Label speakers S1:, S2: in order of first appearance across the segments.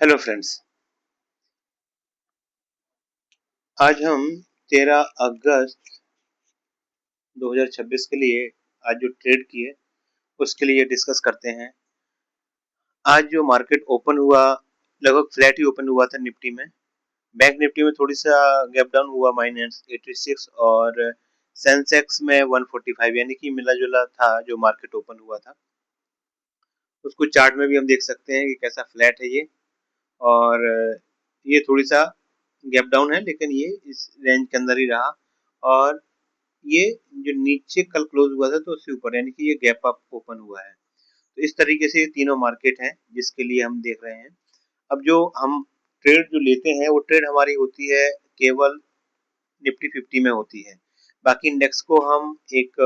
S1: Hello friends. आज हम 13 अगस्त 2026 के लिए आज जो ट्रेड किए उसके लिए डिस्कस करते हैं। आज जो मार्केट ओपन हुआ लगभग फ्लैट ही ओपन हुआ था निफ्टी में। बैंक निफ्टी में थोड़ी सा गैप डाउन हुआ -86 और सेंसेक्स में 145 यानी कि मिला जुला था जो मार्केट ओपन हुआ था। उसको चार्ट में भी हम देख सकते हैं कि कैसा फ्लैट है ये और ये थोड़ी सा गैप डाउन है लेकिन ये इस रेंज के अंदर ही रहा और ये जो नीचे कल क्लोज हुआ था तो उससे ऊपर यानी कि ये गैप अप ओपन हुआ है। तो इस तरीके से ये तीनों मार्केट हैं जिसके लिए हम देख रहे हैं। अब जो हम ट्रेड जो लेते हैं वो ट्रेड हमारी होती है केवल निफ्टी 50 में होती है। बाकी इंडेक्स को हम एक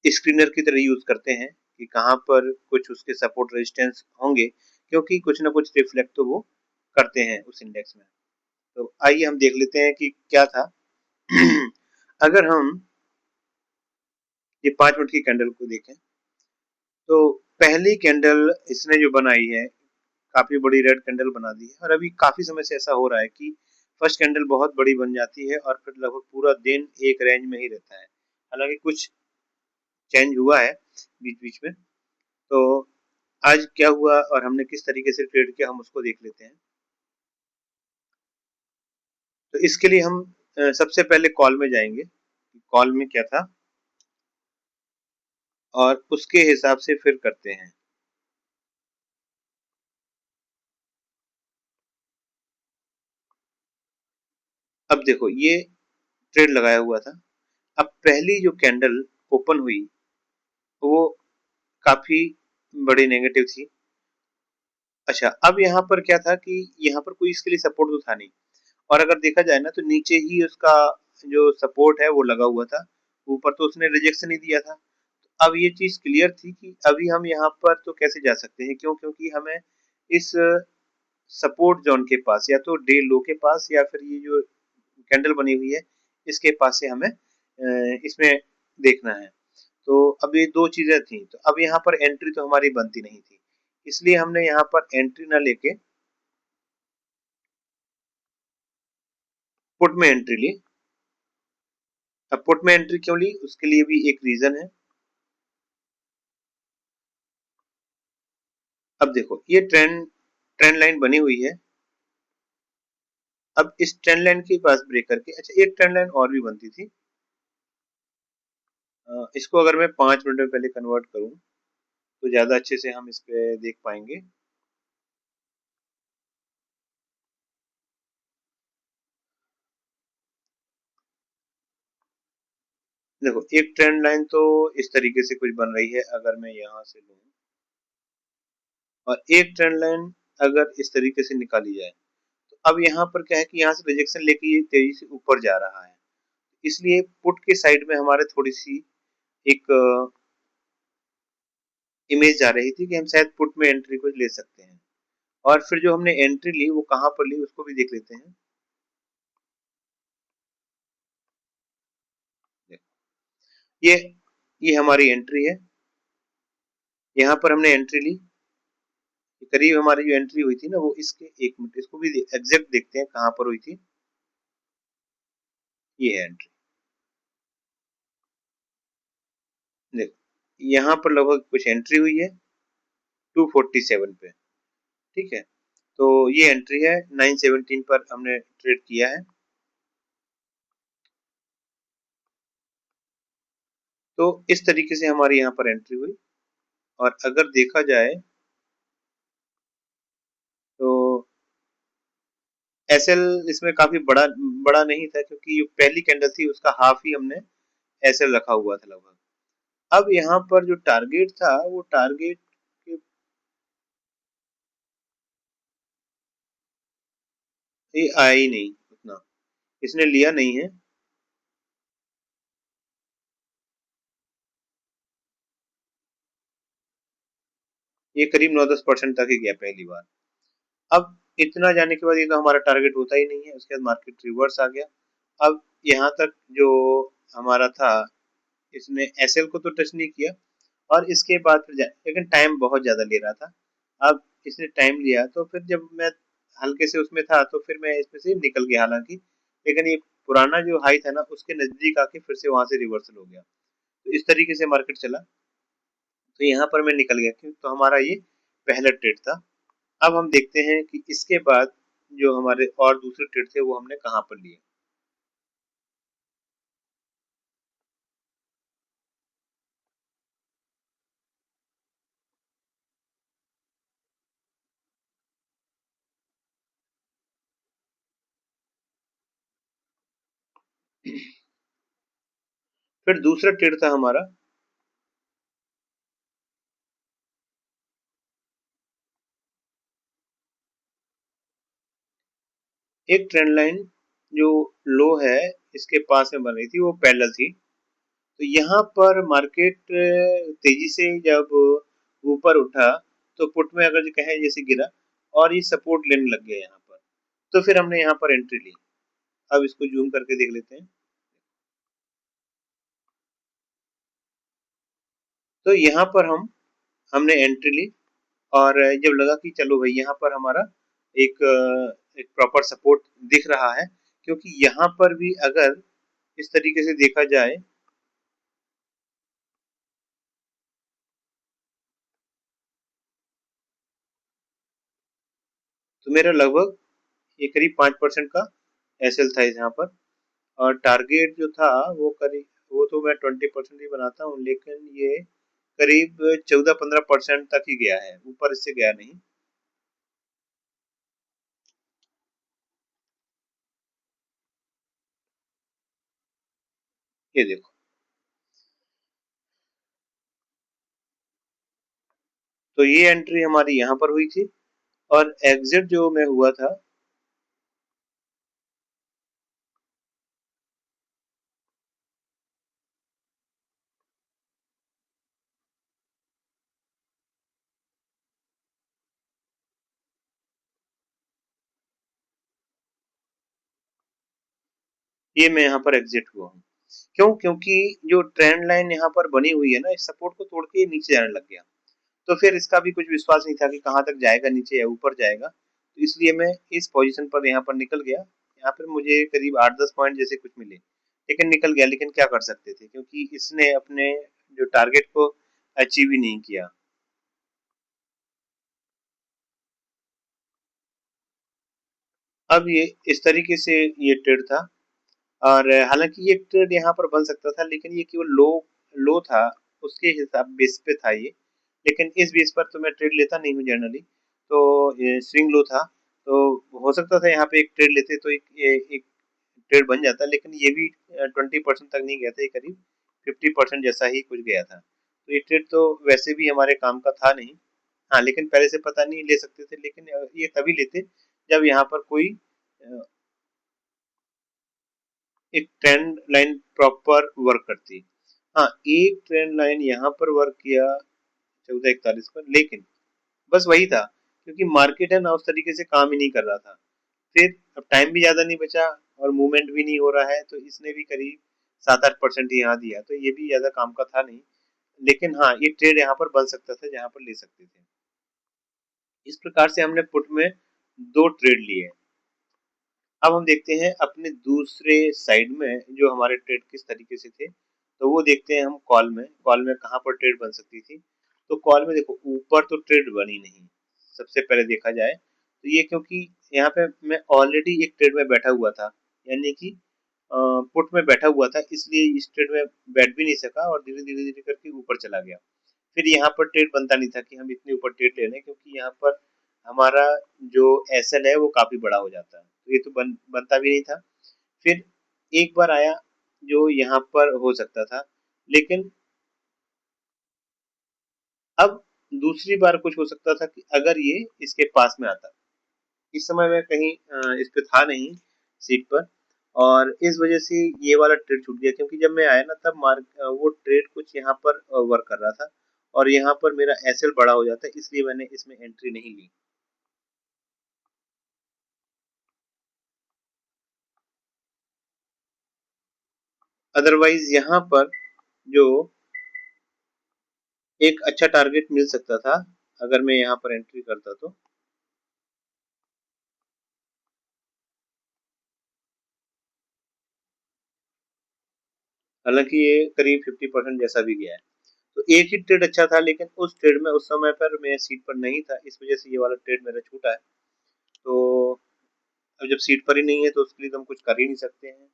S1: स्क्रीनर की तरह यूज करते हैं कि कहाँ पर कुछ उसके सपोर्ट रेजिस्टेंस होंगे क्योंकि कुछ ना कुछ रिफ्लेक्ट तो वो करते हैं उस इंडेक्स में। तो आइए हम देख लेते हैं कि क्या था। अगर हम ये 5 मिनट की कैंडल को देखें तो पहली कैंडल इसने जो बनाई है काफी बड़ी रेड कैंडल बना दी है और अभी काफी समय से ऐसा हो रहा है कि फर्स्ट कैंडल बहुत बड़ी बन जाती है और फिर लगभग पूरा दिन एक रेंज में ही रहता है। हालांकि कुछ चेंज हुआ है बीच बीच में। तो आज क्या हुआ और हमने किस तरीके से ट्रेड किया हम उसको देख लेते हैं। तो इसके लिए हम सबसे पहले कॉल में जाएंगे। कॉल में क्या था और उसके हिसाब से फिर करते हैं। अब देखो ये ट्रेड लगाया हुआ था। अब पहली जो कैंडल ओपन हुई वो काफी बड़ी नेगेटिव थी। अच्छा, अब यहाँ पर क्या था कि यहाँ पर कोई इसके लिए सपोर्ट तो था नहीं और अगर देखा जाए ना तो नीचे ही उसका जो सपोर्ट है वो लगा हुआ था। ऊपर तो उसने रिजेक्शन ही दिया था। अब ये चीज क्लियर थी कि अभी हम यहाँ पर तो कैसे जा सकते हैं, क्योंकि हमें इस सपोर्ट जोन के पास या तो डे लो के पास या फिर ये जो कैंडल बनी हुई है इसके पास से हमें इसमें देखना है। तो अब ये दो चीजें थी तो अब यहाँ पर एंट्री तो हमारी बनती नहीं थी, इसलिए हमने यहाँ पर एंट्री ना लेके पुट में एंट्री ली। अब पुट में एंट्री क्यों ली उसके लिए भी एक रीजन है। अब देखो ये ट्रेंड ट्रेंड लाइन बनी हुई है। अब इस ट्रेंड लाइन के पास ब्रेक करके अच्छा एक ट्रेंड लाइन और भी बनती थी। इसको अगर मैं 5 मिनट में पहले कन्वर्ट करूं तो ज्यादा अच्छे से हम इस पे देख पाएंगे। देखो एक ट्रेंड लाइन तो इस तरीके से कुछ बन रही है अगर मैं यहाँ से लूँ और एक ट्रेंड लाइन अगर इस तरीके से निकाली जाए तो अब यहाँ पर क्या है कि यहाँ से रिजेक्शन लेके ये तेजी से ऊपर जा रहा है। इसलिए पुट के साइड में हमारे थोड़ी सी एक इमेज जा रही थी कि हम शायद पुट में एंट्री को ले सकते हैं। और फिर जो हमने एंट्री ली वो कहाँ पर ली उसको भी देख लेते हैं। ये ये हमारी एंट्री है। यहाँ पर हमने एंट्री ली। करीब हमारी जो एंट्री हुई थी ना वो इसके 1 मिनट इसको भी एग्जैक्ट देखते हैं कहाँ पर हुई थी। ये है एंट्री। देखो यहाँ पर लगभग कुछ एंट्री हुई है 247 पे। ठीक है, तो ये एंट्री है 917 पर हमने ट्रेड किया है। तो इस तरीके से हमारी यहाँ पर एंट्री हुई और अगर देखा जाए तो एसएल इसमें काफी बड़ा बड़ा नहीं था क्योंकि जो पहली कैंडल थी उसका हाफ ही हमने एसएल रखा हुआ था लगभग। अब यहाँ पर जो टारगेट था वो टारगेट के ये आया ही नहीं उतना, इसने लिया नहीं है। ये करीब 9-10% तक ही गया पहली बार। अब इतना जाने के बाद ये तो हमारा टारगेट होता ही नहीं है। उसके बाद मार्केट रिवर्स आ गया। अब यहाँ तक जो हमारा था इसने एसएल को तो टच नहीं किया और इसके बाद फिर लेकिन टाइम बहुत ज्यादा ले रहा था। अब इसने टाइम लिया, तो फिर जब मैं हल्के से उसमें था तो फिर मैं इसमें से निकल गया हालांकि, लेकिन ये पुराना जो हाई था ना उसके नजदीक आके फिर से वहां से रिवर्सल हो गया। तो इस तरीके से मार्केट चला। तो यहाँ पर मैं निकल गया, क्यों? तो हमारा ये पहला ट्रेड था। अब हम देखते हैं कि इसके बाद जो हमारे और दूसरे ट्रेड थे वो हमने कहाँ पर लिए। फिर दूसरा ट्रेड था हमारा, एक ट्रेंड लाइन जो लो है इसके पास में बन रही थी, वो पैरेलल थी। तो यहाँ पर मार्केट तेजी से जब ऊपर उठा, तो पुट में अगर जो कहें जैसे गिरा और ये सपोर्ट लेने लग गया यहाँ पर, तो फिर हमने यहाँ पर एंट्री ली। अब इसको जूम करके देख लेते हैं। तो यहाँ पर हमने एंट्री ली, और जब लगा कि चलो भाई यहाँ पर हमारा एक प्रॉपर सपोर्ट दिख रहा है, क्योंकि यहाँ पर भी अगर इस तरीके से देखा जाए तो मेरा लगभग ये करीब 5% का एसएल था यहाँ पर। और टारगेट जो था वो करीब, वो तो मैं 20% ही बनाता हूँ, लेकिन ये करीब 14-15% तक ही गया है, ऊपर इससे गया नहीं। ये देखो, तो ये एंट्री हमारी यहाँ पर हुई थी, और एग्जिट जो मैं हुआ था, ये मैं यहाँ पर एग्जिट हुआ हूँ। क्यों? क्योंकि जो ट्रेंड लाइन यहाँ पर बनी हुई है ना, इस सपोर्ट को तोड़ के नीचे जाने लग गया। तो फिर इसका भी कुछ विश्वास नहीं था कि कहाँ तक जाएगा, नीचे या ऊपर जाएगा। तो इसलिए मैं इस पोजीशन पर यहाँ पर निकल गया। यहाँ पर मुझे करीब 8-10 पॉइंट जैसे कुछ मिले, लेकिन निकल गया। लेकिन क्या कर सकते थे, क्योंकि इसने अपने जो टारगेट को अचीव ही नहीं किया। अब ये इस तरीके से ये ट्रेड था। और हालांकि ये ट्रेड यहाँ पर बन सकता था, लेकिन ये केवल लो लो था, उसके हिसाब बेस पे था ये। लेकिन इस बेस पर तो मैं ट्रेड लेता नहीं हूँ जनरली। तो ये स्विंग लो था, तो हो सकता था यहाँ पे एक ट्रेड लेते तो एक ट्रेड बन जाता, लेकिन ये भी 20% तक नहीं गया था, ये करीब 50% जैसा ही कुछ गया था। तो ये ट्रेड तो वैसे भी हमारे काम का था नहीं। हाँ, लेकिन पहले से पता नहीं ले सकते थे, लेकिन ये तभी लेते जब यहाँ पर कोई एक ट्रेंड लाइन प्रॉपर वर्क करती। हाँ, एक ट्रेंड लाइन यहाँ पर वर्क किया 1441 पर, लेकिन बस वही था, क्योंकि मार्केट है ना उस तरीके से काम ही नहीं कर रहा था। फिर अब टाइम भी ज्यादा नहीं बचा और मूवमेंट भी नहीं हो रहा है, तो इसने भी करीब 7-8% यहाँ दिया, तो ये भी ज्यादा काम का था नहीं। लेकिन हाँ, ये ट्रेड यहाँ पर बन सकता था जहाँ पर ले सकते थे। इस प्रकार से हमने पुट में दो ट्रेड लिए। अब हम देखते हैं अपने दूसरे साइड में जो हमारे ट्रेड किस तरीके से थे। तो वो देखते हैं हम कॉल में कहाँ पर ट्रेड बन सकती थी। तो कॉल में देखो, ऊपर तो ट्रेड बनी नहीं, सबसे पहले देखा जाए तो। ये क्योंकि यहाँ पे मैं ऑलरेडी एक ट्रेड में बैठा हुआ था, यानी कि पुट में बैठा हुआ था, इसलिए इस ट्रेड में बैठ भी नहीं सका और धीरे धीरे धीरे करके ऊपर चला गया। फिर यहाँ पर ट्रेड बनता नहीं था कि हम इतने ऊपर ट्रेड ले लें, क्योंकि यहाँ पर हमारा जो एसएल है वो काफी बड़ा हो जाता है, तो ये तो बनता भी नहीं था। फिर एक बार आया जो यहाँ पर हो सकता था, लेकिन अब दूसरी बार कुछ हो सकता था कि अगर ये इसके पास में आता। इस समय मैं कहीं इस पे था नहीं, सीट पर, और इस वजह से ये वाला ट्रेड छूट गया। क्योंकि जब मैं आया ना तब वो ट्रेड कुछ यहाँ पर वर्क कर रहा था, और यहाँ पर मेरा एसएल बड़ा हो जाता है, इसलिए मैंने इसमें एंट्री नहीं ली। अदरवाइज यहाँ पर जो एक अच्छा टारगेट मिल सकता था, अगर मैं यहाँ पर एंट्री करता तो हालांकि ये करीब 50% जैसा भी गया है। तो एक ही ट्रेड अच्छा था, लेकिन उस ट्रेड में उस समय पर मैं सीट पर नहीं था, इस वजह से ये वाला ट्रेड मेरा छूटा है। तो अब जब सीट पर ही नहीं है तो उसके लिए तो हम कुछ कर ही नहीं सकते हैं,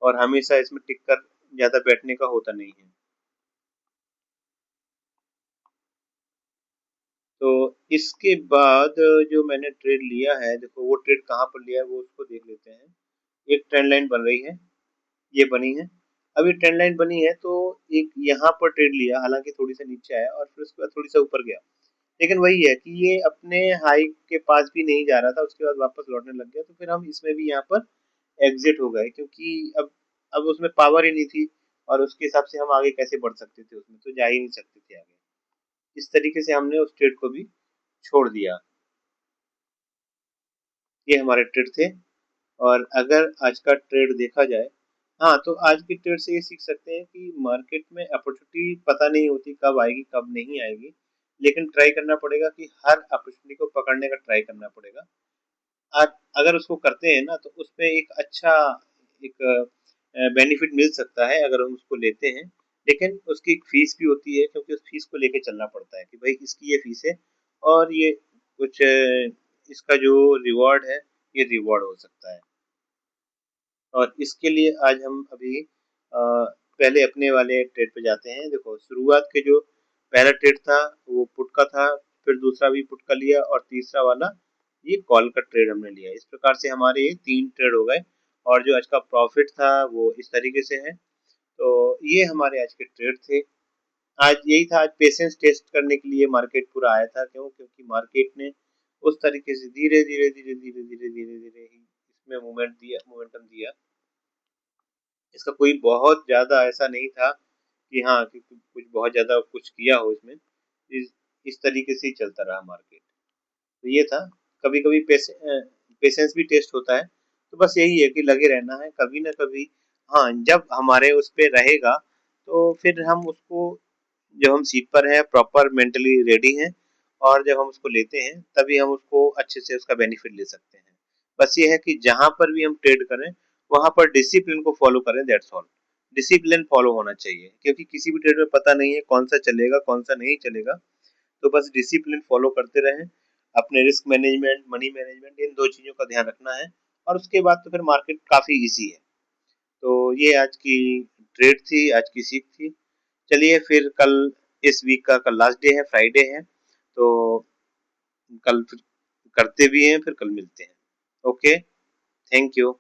S1: और हमेशा इसमें टिक कर ज्यादा बैठने का होता नहीं है। तो इसके बाद जो मैंने ट्रेड लिया है, देखो वो ट्रेड कहाँ पर लिया है वो उसको देख लेते हैं। एक ट्रेंड लाइन बन रही है, ये बनी है। अभी ट्रेंड लाइन बनी है तो एक यहाँ पर ट्रेड लिया, हालांकि थोड़ी सा नीचे आया और फिर उसके बाद थोड़ी सा ऊपर गया, लेकिन वही है कि ये अपने हाई के पास भी नहीं जा रहा था, उसके बाद वापस लौटने लग गया। तो फिर हम इसमें भी यहाँ पर एग्जिट हो गए, क्योंकि अब उसमें पावर ही नहीं थी, और उसके हिसाब से हम आगे कैसे बढ़ सकते थे, उसमें तो जा ही नहीं सकते थे आगे। इस तरीके से हमने उस ट्रेड को भी छोड़ दिया। ये हमारे ट्रेड थे। और अगर आज का ट्रेड देखा जाए, हाँ, तो आज की ट्रेड से ये सीख सकते हैं कि मार्केट में अपॉर्चुनिटी पता नहीं होती कब आएगी कब नहीं आएगी, लेकिन ट्राई करना पड़ेगा कि हर अपॉर्चुनिटी को पकड़ने का ट्राई करना पड़ेगा। और अगर उसको करते हैं ना तो उसमें एक अच्छा एक बेनिफिट मिल सकता है अगर हम उसको लेते हैं। लेकिन उसकी एक फीस भी होती है, क्योंकि उस फीस को लेके चलना पड़ता है कि भाई इसकी ये फीस है, और ये कुछ इसका जो रिवॉर्ड है, ये रिवॉर्ड हो सकता है। और इसके लिए आज हम अभी पहले अपने वाले ट्रेड पे जाते हैं। देखो शुरुआत के जो पहला ट्रेड था वो पुट का था, फिर दूसरा भी पुट का लिया, और तीसरा वाला ये कॉल का ट्रेड हमने लिया। इस प्रकार से हमारे ये 3 ट्रेड हो गए, और जो आज का प्रॉफिट था वो इस तरीके से है। तो ये हमारे आज के ट्रेड थे। आज यही था, आज पेशेंस टेस्ट करने के लिए मार्केट पूरा आया था। क्यों? क्योंकि मार्केट ने उस तरीके से धीरे धीरे धीरे धीरे धीरे धीरे धीरे ही इसमें मोमेंटम दिया। इसका कोई बहुत ज्यादा ऐसा नहीं था कि हाँ कि कुछ बहुत ज्यादा कुछ किया हो इसमें। इस तरीके से ही चलता रहा मार्केट। तो ये था। कभी कभी पेशेंस भी टेस्ट होता है। तो बस यही है कि लगे रहना है कभी ना कभी। हाँ, जब हमारे उस पे रहेगा तो फिर हम उसको, जब हम सीट पर हैं, प्रॉपर मेंटली रेडी हैं, और जब हम उसको लेते हैं तभी हम उसको अच्छे से उसका बेनिफिट ले सकते हैं। बस ये है कि जहां पर भी हम ट्रेड करें वहां पर डिसिप्लिन को फॉलो करें, दैट्स ऑल। डिसिप्लिन फॉलो होना चाहिए, क्योंकि किसी भी ट्रेड में पता नहीं है कौन सा चलेगा कौन सा नहीं चलेगा। तो बस डिसिप्लिन फॉलो करते रहें। अपने रिस्क मैनेजमेंट, मनी मैनेजमेंट, इन 2 चीजों का ध्यान रखना है, और उसके बाद तो फिर मार्केट काफी इजी है। तो ये आज की ट्रेड थी, आज की सीख थी। चलिए फिर कल, इस वीक का कल लास्ट डे है, फ्राइडे है, तो कल फिर करते भी हैं, फिर कल मिलते हैं। Okay, thank you.